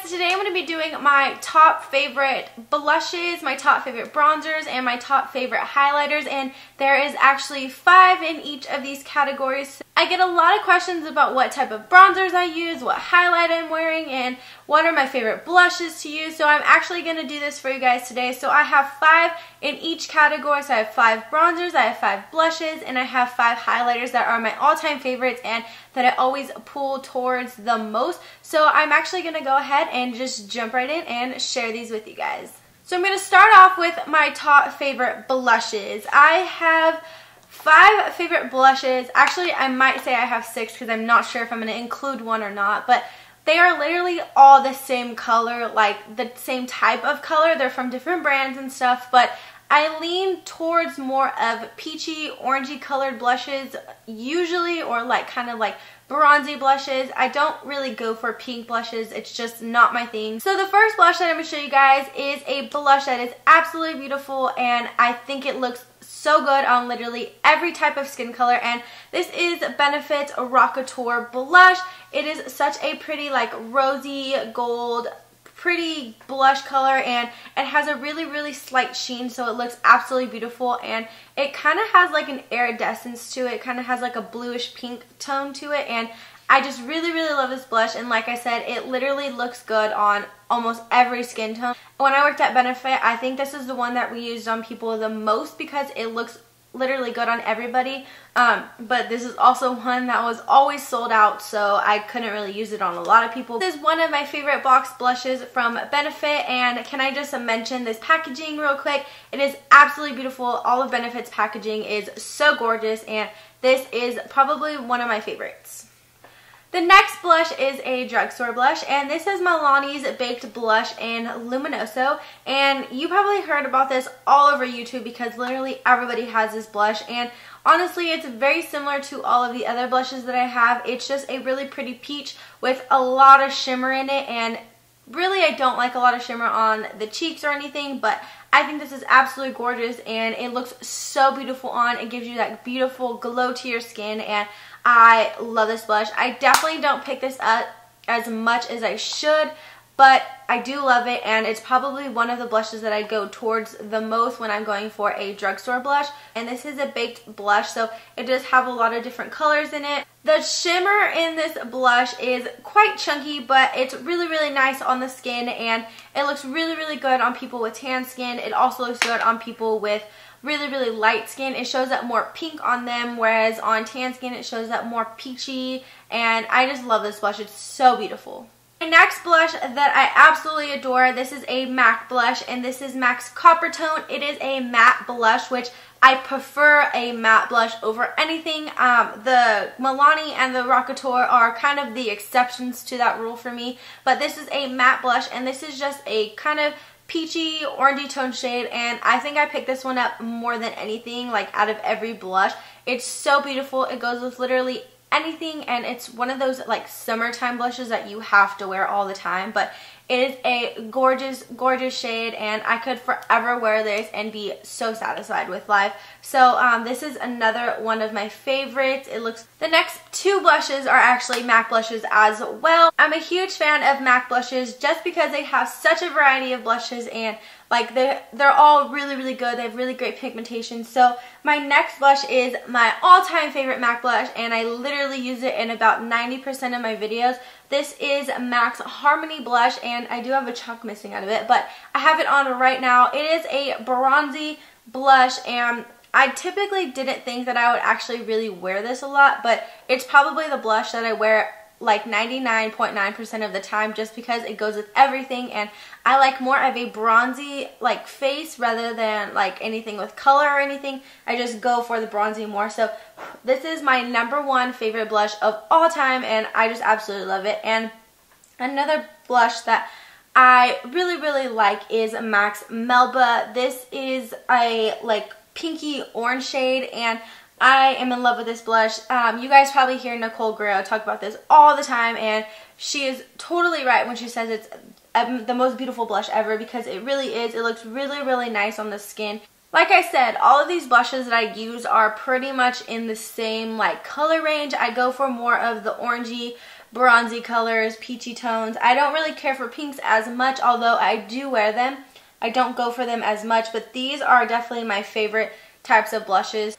today I'm going to be doing my top favorite blushes, my top favorite bronzers, and my top favorite highlighters, and there is actually 5 in each of these categories. I get a lot of questions about what type of bronzers I use, what highlight I'm wearing, and what are my favorite blushes to use, so I'm actually going to do this for you guys today. So I have 5 in each category, so I have 5 bronzers, I have 5 blushes, and I have 5 highlighters that are my all-time favorites and that I always pull towards the most. So I'm actually going to go ahead and just jump right in and share these with you guys. So I'm going to start off with my top favorite blushes. I have 5 favorite blushes. Actually, I might say I have 6 because I'm not sure if I'm going to include one or not, but they are literally all the same color, like the same type of color. They're from different brands and stuff, but I lean towards more of peachy, orangey colored blushes usually, or like kind of like bronzy blushes. I don't really go for pink blushes. It's just not my thing. So the first blush that I'm going to show you guys is a blush that is absolutely beautiful, and I think it looks so good on literally every type of skin color, and this is Benefit's Rockateur blush. It is such a pretty like rosy gold pretty blush color, and it has a really slight sheen, so it looks absolutely beautiful, and it kind of has like an iridescence to it. It kind of has like a bluish pink tone to it, and I just really love this blush. And like I said, it literally looks good on almost every skin tone. When I worked at Benefit, I think this is the one that we used on people the most because it looks literally good on everybody, but this is also one that was always sold out, so I couldn't really use it on a lot of people. This is one of my favorite box blushes from Benefit, and can I just mention this packaging real quick? It is absolutely beautiful. All of Benefit's packaging is so gorgeous, and this is probably one of my favorites. The next blush is a drugstore blush, and this is Milani's Baked Blush in Luminoso, and you probably heard about this all over YouTube because literally everybody has this blush, and honestly it's very similar to all of the other blushes that I have. It's just a really pretty peach with a lot of shimmer in it, and really I don't like a lot of shimmer on the cheeks or anything, but I think this is absolutely gorgeous, and it looks so beautiful on. It gives you that beautiful glow to your skin, and I love this blush. I definitely don't pick this up as much as I should, but I do love it, and it's probably one of the blushes that I go towards the most when I'm going for a drugstore blush. And this is a baked blush, so it does have a lot of different colors in it. The shimmer in this blush is quite chunky, but it's really nice on the skin, and it looks really good on people with tan skin. It also looks good on people with really light skin. It shows up more pink on them, whereas on tan skin it shows up more peachy, and I just love this blush. It's so beautiful. My next blush that I absolutely adore, this is a MAC blush, and this is MAC's Coppertone. It is a matte blush, which I prefer a matte blush over anything. The Milani and the Rockateur are kind of the exceptions to that rule for me, but this is a matte blush, and this is just a kind of peachy orangey tone shade, and I think I picked this one up more than anything, like out of every blush. It's so beautiful. It goes with literally anything, and it's one of those like summertime blushes that you have to wear all the time, but it is a gorgeous shade, and I could forever wear this and be so satisfied with life. So this is another one of my favorites. The next 2 blushes are actually MAC blushes as well. I'm a huge fan of MAC blushes just because they have such a variety of blushes, and like they're all really good. They have really great pigmentation. So my next blush is my all-time favorite MAC blush, and I literally use it in about 90% of my videos. This is MAC's Harmony blush, and I do have a chunk missing out of it, but I have it on right now. It is a bronzy blush, and I typically didn't think that I would actually really wear this a lot, but it's probably the blush that I wear like 99.9% of the time just because it goes with everything, and I like more of a bronzy like face rather than like anything with color or anything. I just go for the bronzy more. So this is my #1 favorite blush of all time, and I just absolutely love it. And another blush that I really like is MAC's Melba. This is a like pinky orange shade, and I am in love with this blush. You guys probably hear Nicole Guerrero talk about this all the time, and she is totally right when she says it's the most beautiful blush ever, because it really is. It looks really nice on the skin. Like I said, all of these blushes that I use are pretty much in the same like color range. I go for more of the orangey bronzy colors, peachy tones. I don't really care for pinks as much, although I do wear them. I don't go for them as much, but these are definitely my favorite types of blushes.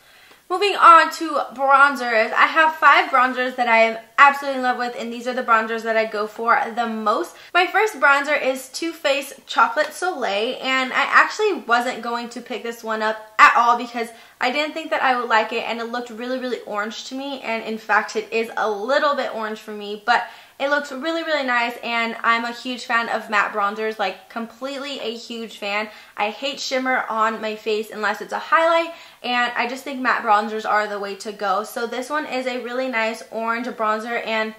Moving on to bronzers, I have 5 bronzers that I am absolutely in love with, and these are the bronzers that I go for the most. My first bronzer is Too Faced Chocolate Soleil, and I actually wasn't going to pick this one up at all because I didn't think that I would like it, and it looked really, really orange to me, and in fact it is a little bit orange for me, but it looks really, really nice, and I'm a huge fan of matte bronzers, like completely a huge fan. I hate shimmer on my face unless it's a highlight, and I just think matte bronzers are the way to go. So this one is a really nice orange bronzer, and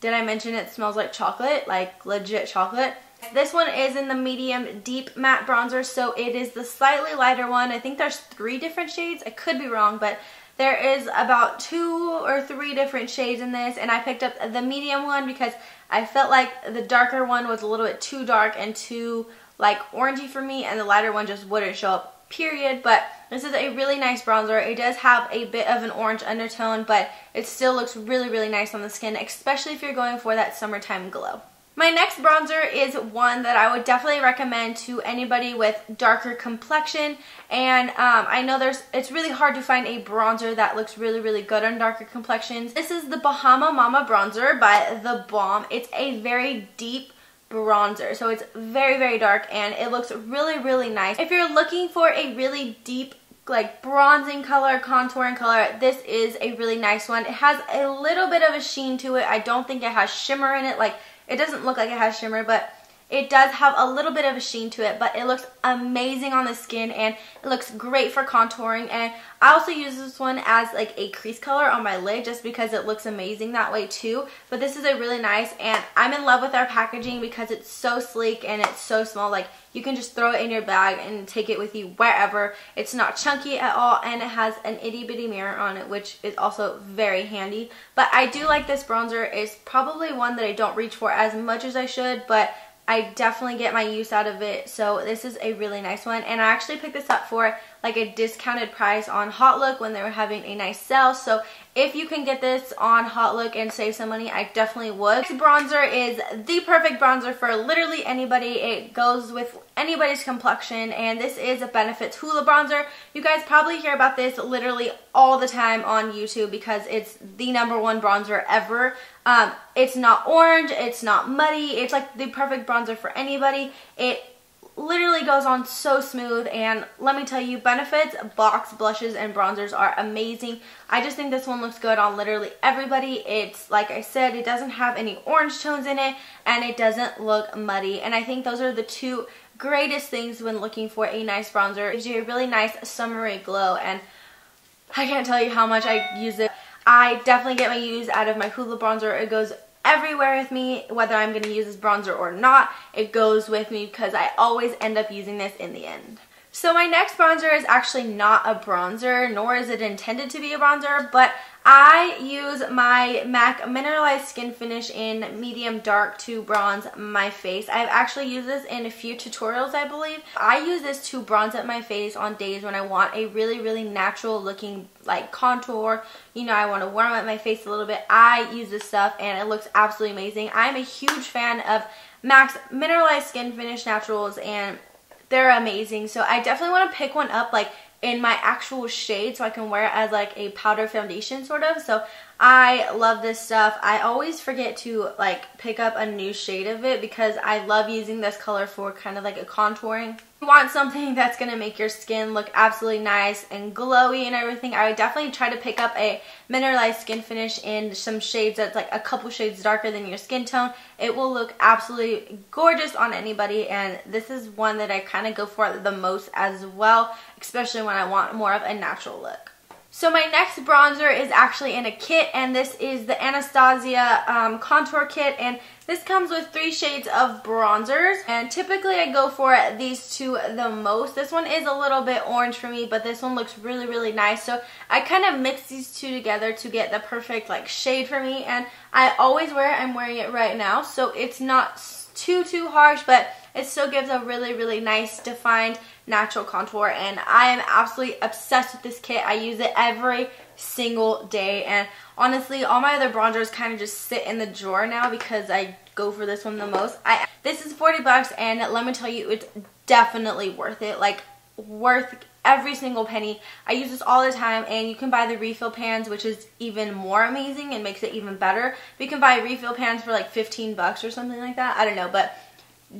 did I mention it smells like chocolate, like legit chocolate? This one is in the medium deep matte bronzer, so it is the slightly lighter one. I think there's 3 different shades. I could be wrong, but there is about 2 or 3 different shades in this, and I picked up the medium one because I felt like the darker one was a little bit too dark and too like orangey for me, and the lighter one just wouldn't show up, period. But this is a really nice bronzer. It does have a bit of an orange undertone, but it still looks really, really nice on the skin, especially if you're going for that summertime glow. My next bronzer is one that I would definitely recommend to anybody with darker complexion, and I know it's really hard to find a bronzer that looks really, really good on darker complexions. This is the Bahama Mama bronzer by The Balm. It's a very deep bronzer, so it's very, very dark, and it looks really, really nice. If you're looking for a really deep like bronzing color, contouring color, this is a really nice one. It has a little bit of a sheen to it. I don't think it has shimmer in it, like it doesn't look like it has shimmer, but it does have a little bit of a sheen to it, but it looks amazing on the skin, and it looks great for contouring. And I also use this one as like a crease color on my lid just because it looks amazing that way too. But this is a really nice, and I'm in love with our packaging because it's so sleek and it's so small. Like you can just throw it in your bag and take it with you wherever. It's not chunky at all, and it has an itty bitty mirror on it, which is also very handy. But I do like this bronzer. It's probably one that I don't reach for as much as I should, but I definitely get my use out of it, so this is a really nice one. And I actually picked this up for like a discounted price on HauteLook when they were having a nice sale, so if you can get this on HauteLook and save some money, I definitely would. This bronzer is the perfect bronzer for literally anybody. It goes with anybody's complexion, and this is a Benefit's Hoola bronzer. You guys probably hear about this literally all the time on YouTube because it's the #1 bronzer ever. It's not orange, it's not muddy, it's like the perfect bronzer for anybody. It literally goes on so smooth, and let me tell you, Benefit's box blushes and bronzers are amazing. I just think this one looks good on literally everybody. It's, like I said, it doesn't have any orange tones in it, and it doesn't look muddy, and I think those are the 2 greatest things when looking for a nice bronzer. It gives you a really nice summery glow, and I can't tell you how much I use it. I definitely get my use out of my Hoola bronzer. It goes everywhere with me, whether I'm going to use this bronzer or not. It goes with me because I always end up using this in the end. So my next bronzer is actually not a bronzer, nor is it intended to be a bronzer, but I use my MAC Mineralized Skin Finish in medium dark to bronze my face. I've actually used this in a few tutorials, I believe. I use this to bronze up my face on days when I want a really, really natural looking like contour. You know, I want to warm up my face a little bit. I use this stuff and it looks absolutely amazing. I'm a huge fan of MAC's Mineralized Skin Finish Naturals, and they're amazing. So I definitely want to pick one up like in my actual shade so I can wear it as like a powder foundation sort of. So I love this stuff. I always forget to like pick up a new shade of it because I love using this color for kind of like a contouring. If you want something that's going to make your skin look absolutely nice and glowy and everything, I would definitely try to pick up a mineralized skin finish in some shades that's like a couple shades darker than your skin tone. It will look absolutely gorgeous on anybody, and this is one that I kind of go for the most as well, especially when I want more of a natural look. So my next bronzer is actually in a kit, and this is the Anastasia contour kit, and this comes with 3 shades of bronzers, and typically I go for these 2 the most. This one is a little bit orange for me, but this one looks really, really nice. So I kind of mix these 2 together to get the perfect like shade for me, and I always wear it. I'm wearing it right now, so it's not too harsh, but it still gives a really nice defined natural contour, and I am absolutely obsessed with this kit. I use it every single day, and honestly all my other bronzers kind of just sit in the drawer now because I go for this one the most. This is 40 bucks, and let me tell you, it's definitely worth it. Like, worth every single penny. I use this all the time, and you can buy the refill pans, which is even more amazing and makes it even better. You can buy refill pans for like 15 bucks or something like that. I don't know, but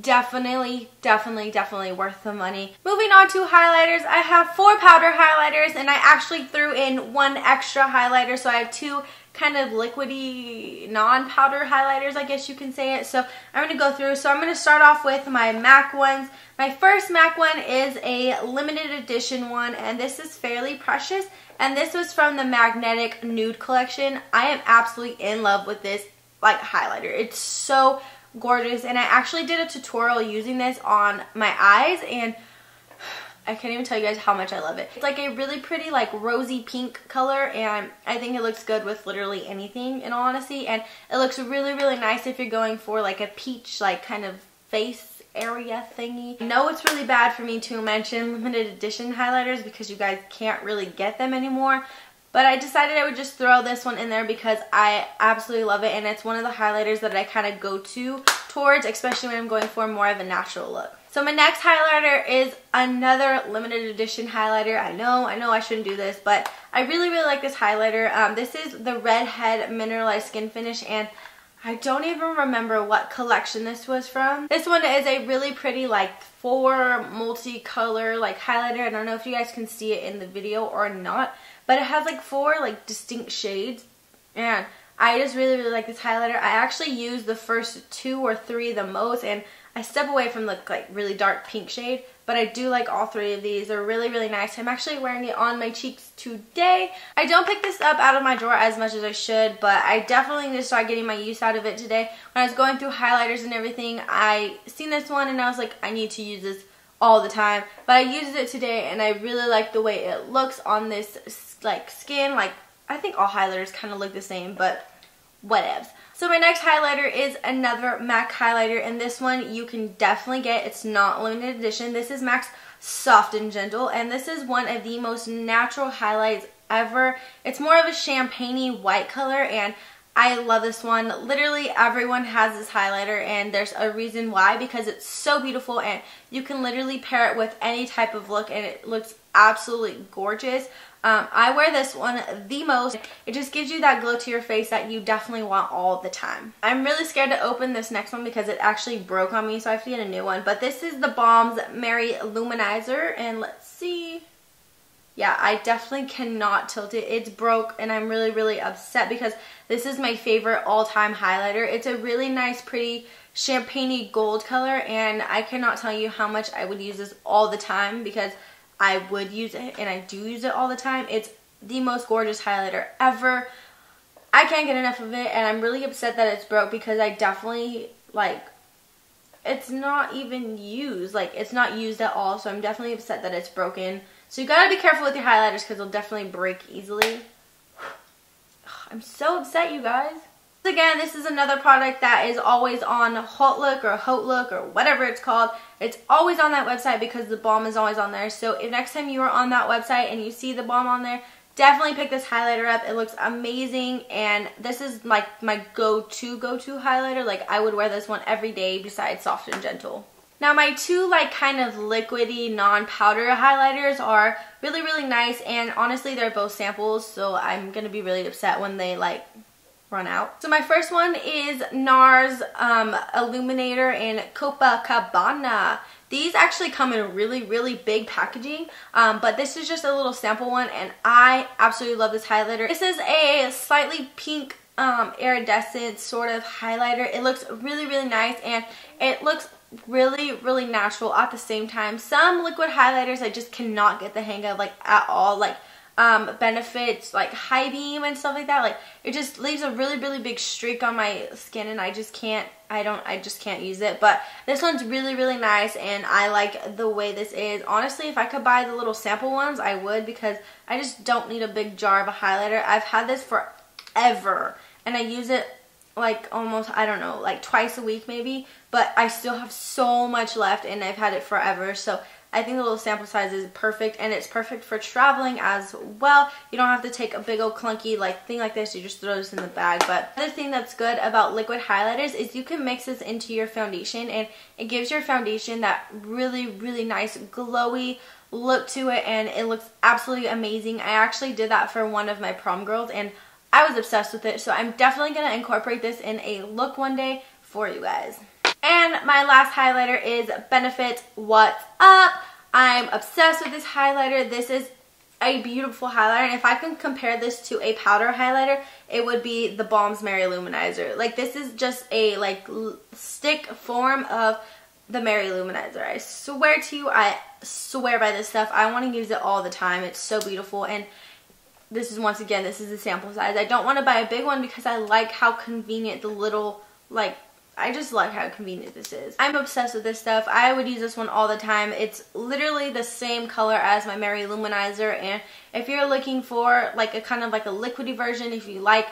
definitely worth the money. Moving on to highlighters, I have 4 powder highlighters, and I actually threw in 1 extra highlighter, so I have 2 kind of liquidy non-powder highlighters, I guess you can say it. So I'm going to go through. So I'm going to start off with my MAC ones. My first MAC one is a limited edition one, and this is Fairly Precious, and this was from the Magnetic Nude collection. I am absolutely in love with this like highlighter. It's so gorgeous, and I actually did a tutorial using this on my eyes, and I can't even tell you guys how much I love it. It's like a really pretty like rosy pink color, and I think it looks good with literally anything in all honesty, and it looks really nice if you're going for like a peach like kind of face area thingy. I know it's really bad for me to mention limited edition highlighters because you guys can't really get them anymore, but I decided I would just throw this one in there because I absolutely love it, and it's one of the highlighters that I kind of go towards, especially when I'm going for more of a natural look. So my next highlighter is another limited edition highlighter. I know I shouldn't do this, but I really like this highlighter. This is the Redhead Mineralized Skin Finish, and I don't even remember what collection this was from. This one is a really pretty like 4 multicolor like highlighter. I don't know if you guys can see it in the video or not, but it has like 4 like distinct shades, and I just really like this highlighter. I actually use the first 2 or 3 the most, and I step away from the like really dark pink shade, but I do like all 3 of these. They're really nice. I'm actually wearing it on my cheeks today. I don't pick this up out of my drawer as much as I should, but I definitely need to start getting my use out of it today. When I was going through highlighters and everything, I seen this one and I was like, I need to use this all the time. But I used it today, and I really like the way it looks on this like skin. Like, I think all highlighters kind of look the same, but whatevs. So my next highlighter is another MAC highlighter, and this one you can definitely get. It's not limited edition. This is MAC's Soft and Gentle, and this is one of the most natural highlights ever. It's more of a champagne-y white color, and I love this one. Literally everyone has this highlighter, and there's a reason why, because it's so beautiful, and you can literally pair it with any type of look, and it looks absolutely gorgeous. I wear this one the most. It just gives you that glow to your face that you definitely want all the time. I'm really scared to open this next one because it actually broke on me, so I have to get a new one. But this is the Balm's Mary Luminizer, and let's see. Yeah, I definitely cannot tilt it. It's broke, and I'm really upset because this is my favorite all-time highlighter. It's a really nice, pretty champagne-y gold color, and I cannot tell you how much I would use this all the time because I would use it, and I do use it all the time. It's the most gorgeous highlighter ever. I can't get enough of it, and I'm really upset that it's broke because I definitely, like, it's not even used. Like, it's not used at all, so I'm definitely upset that it's broken. So you gotta be careful with your highlighters because they'll definitely break easily. I'm so upset, you guys. Again, this is another product that is always on Hot Look or whatever it's called. It's always on that website because the balm is always on there. So if next time you are on that website and you see the balm on there, definitely pick this highlighter up. It looks amazing, and this is like my go-to highlighter. Like, I would wear this one every day besides Soft and Gentle. Now my 2 like kind of liquidy non-powder highlighters are really nice, and honestly they're both samples, so I'm gonna be really upset when they like run out. So my first one is NARS Illuminator in Copacabana. These actually come in really big packaging, but this is just a little sample one, and I absolutely love this highlighter. This is a slightly pink iridescent sort of highlighter. It looks really nice, and it looks really natural at the same time. Some liquid highlighters I just cannot get the hang of, like, at all. Like Benefits, like High Beam and stuff like that, like it just leaves a really big streak on my skin, and I just can't use it. But this one's really nice, and I like the way this is. Honestly, if I could buy the little sample ones, I would, because I just don't need a big jar of a highlighter. I've had this forever, and I use it like almost, I don't know, like twice a week maybe, but I still have so much left and I've had it forever. So I think the little sample size is perfect, and it's perfect for traveling as well. You don't have to take a big old clunky like thing like this. You just throw this in the bag. But another thing that's good about liquid highlighters is you can mix this into your foundation, and it gives your foundation that really, really nice glowy look to it, and it looks absolutely amazing. I actually did that for one of my prom girls, and I was obsessed with it. So I'm definitely going to incorporate this in a look one day for you guys. And my last highlighter is Benefit What's Up. I'm obsessed with this highlighter. This is a beautiful highlighter, and if I can compare this to a powder highlighter, it would be the Balm's Mary Luminizer. Like, this is just a like stick form of the Mary Luminizer. I swear to you, I swear by this stuff. I want to use it all the time. It's so beautiful, and this is, once again, this is the sample size. I don't want to buy a big one because I like how convenient the little, like, I just like how convenient this is. I'm obsessed with this stuff. I would use this one all the time. It's literally the same color as my Mary Luminizer, and if you're looking for like a kind of like a liquidy version, if you like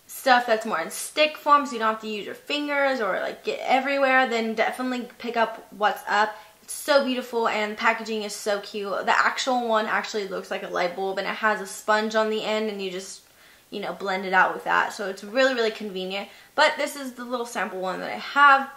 stuff that's more in stick form so you don't have to use your fingers or like get everywhere, then definitely pick up What's Up. It's so beautiful, and the packaging is so cute. The actual one actually looks like a light bulb, and it has a sponge on the end, and you just, you know, blend it out with that. So it's really, really convenient. But this is the little sample one that I have.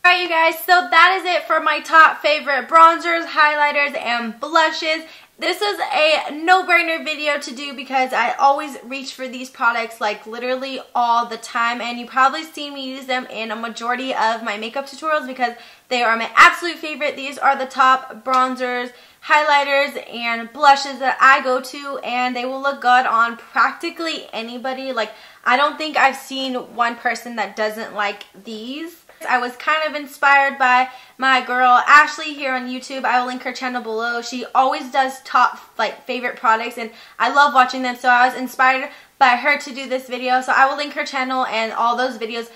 Alright, you guys, so that is it for my top favorite bronzers, highlighters, and blushes. This is a no-brainer video to do because I always reach for these products like literally all the time, and you probably seen me use them in a majority of my makeup tutorials because they are my absolute favorite. These are the top bronzers, highlighters, and blushes that I go to, and they will look good on practically anybody. Like, I don't think I've seen one person that doesn't like these. I was kind of inspired by my girl Ashley here on YouTube. I will link her channel below. She always does top like favorite products, and I love watching them, so I was inspired by her to do this video. So I will link her channel and all those videos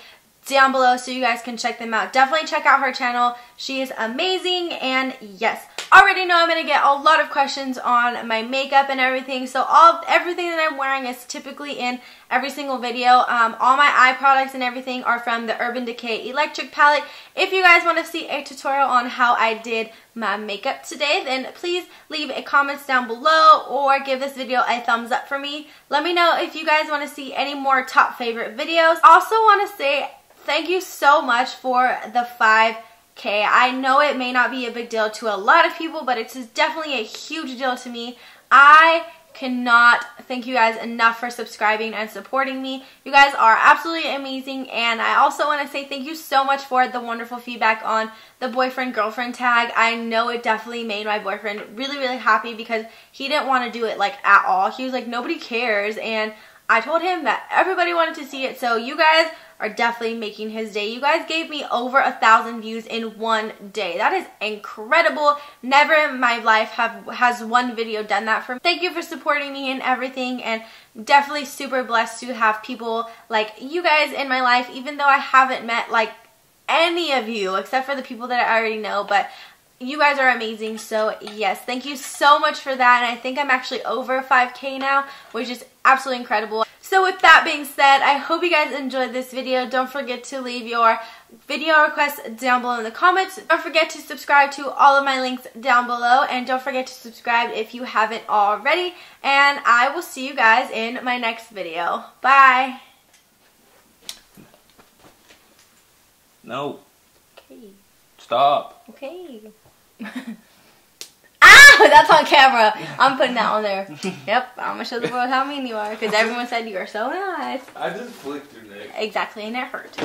down below so you guys can check them out. Definitely check out her channel. She is amazing, and yes, already know I'm going to get a lot of questions on my makeup and everything, so everything that I'm wearing is typically in every single video. All my eye products and everything are from the Urban Decay Electric Palette. If you guys want to see a tutorial on how I did my makeup today, then please leave a comment down below or give this video a thumbs up for me. Let me know if you guys want to see any more top favorite videos. Also want to say thank you so much for the 5K. I know it may not be a big deal to a lot of people, but it's definitely a huge deal to me. I cannot thank you guys enough for subscribing and supporting me. You guys are absolutely amazing, and I also want to say thank you so much for the wonderful feedback on the boyfriend-girlfriend tag. I know it definitely made my boyfriend really, really happy because he didn't want to do it like at all. He was like, nobody cares, and I told him that everybody wanted to see it, so you guys are definitely making his day. You guys gave me over 1,000 views in one day. That is incredible. Never in my life has one video done that for me. Thank you for supporting me and everything, and definitely super blessed to have people like you guys in my life, even though I haven't met like any of you except for the people that I already know, but you guys are amazing. So yes, thank you so much for that, and I think I'm actually over 5K now, which is absolutely incredible. So with that being said, I hope you guys enjoyed this video. Don't forget to leave your video requests down below in the comments. Don't forget to subscribe to all of my links down below, and don't forget to subscribe if you haven't already, and I will see you guys in my next video. Bye! No. Okay. Stop. Okay. Ah! That's on camera. I'm putting that on there. Yep, I'm gonna show the world how mean you are, because everyone said you are so nice. I just flicked your neck. Exactly, and it hurt.